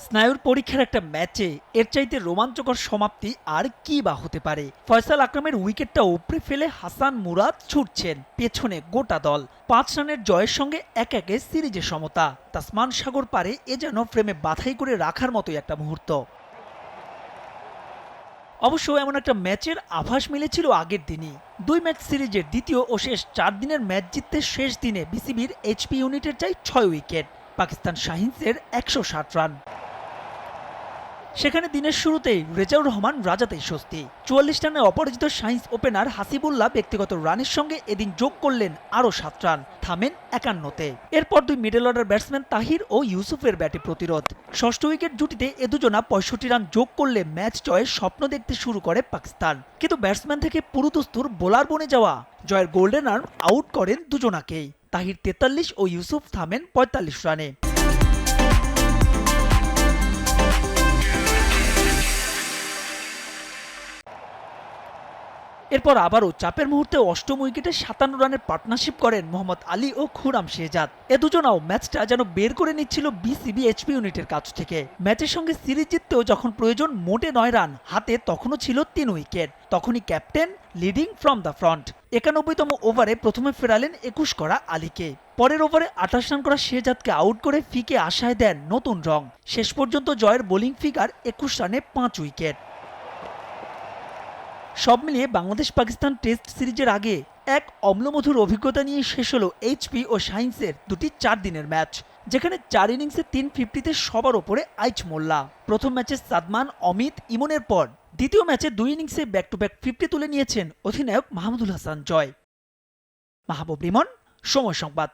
স্নায়ুর পরীক্ষার একটা ম্যাচে এর চাইতে রোমাঞ্চকর সমাপ্তি আর কি বা হতে পারে। ফয়সাল আকরামের উইকেটটা উপড়ে ফেলে হাসান মুরাদ ছুটছেন, পেছনে গোটা দল। 5 রানের জয়ের সঙ্গে 1-1 সিরিজে সমতা। তাসমান সাগর পারে এ যেন ফ্রেমে বাছাই করে রাখার মতোই একটা মুহূর্ত। অবশ্য এমন একটা ম্যাচের আভাস মিলেছিল আগের দিনই। 2 ম্যাচ সিরিজের দ্বিতীয় ও শেষ 4 দিনের ম্যাচ জিততে শেষ দিনে বিসিবির এইচপি ইউনিটের চাই 6 উইকেট, পাকিস্তান শাহিনসের 160 রান। সেখানে দিনের শুরুতেই রেজাউর রহমান রাজাতেই স্বস্তি। 44 রানে অপরাজিত শাহিনস ওপেনার হাসিবুল্লাহ ব্যক্তিগত রানের সঙ্গে এদিন যোগ করলেন আরও 7 রান, থামেন 51-তে। এরপর দুই মিডল অর্ডার ব্যাটসম্যান তাহির ও ইউসুফের ব্যাটে প্রতিরোধ। ষষ্ঠ উইকেট জুটিতে এ দুজনা 65 রান যোগ করলে ম্যাচ জয়ের স্বপ্ন দেখতে শুরু করে পাকিস্তান। কিন্তু ব্যাটসম্যান থেকে পুরুদস্তুর বোলার বনে যাওয়া জয়ের গোল্ডেন আর্ম আউট করেন দুজনাকেই। তাহির 43 ও ইউসুফ থামেন 45 রানে। এরপর আবারও চাপের মুহূর্তে অষ্টম উইকেটে 57 রানের পার্টনারশিপ করেন মোহাম্মদ আলী ও খুররাম শেহজাদ। এ দুজনাও ম্যাচটা যেন বের করে নিচ্ছিল বিসিবি এইচপি ইউনিটের কাছ থেকে। ম্যাচের সঙ্গে সিরিজ জিততেও যখন প্রয়োজন মোটে 9 রান, হাতে তখনও ছিল 3 উইকেট। তখনই captain leading from the front 91তম ওভারে প্রথমে ফেরালেন 21 করা আলীকে। পরের ওভারে 28 রান করা শেহজাদকে আউট করে ফিকে আশায় দেন নতুন রং। শেষ পর্যন্ত জয়ের বোলিং ফিগার 21 রানে 5 উইকেট। সব মিলিয়ে বাংলাদেশ পাকিস্তান টেস্ট সিরিজের আগে এক অম্লমধুর অভিজ্ঞতা নিয়ে শেষ হলো এইচপি ও শাহিনসের দুটি 4 দিনের ম্যাচ, যেখানে 4 ইনিংসে 350-তে সবার ওপরে আইচ মোল্লা। প্রথম ম্যাচে সাদমান, অমিত, ইমনের পর দ্বিতীয় ম্যাচে 2 ইনিংসে ব্যাক টু ব্যাক 50 তুলে নিয়েছেন অধিনায়ক মাহমুদুল হাসান জয়। মাহবুব রিমন, সময় সংবাদ।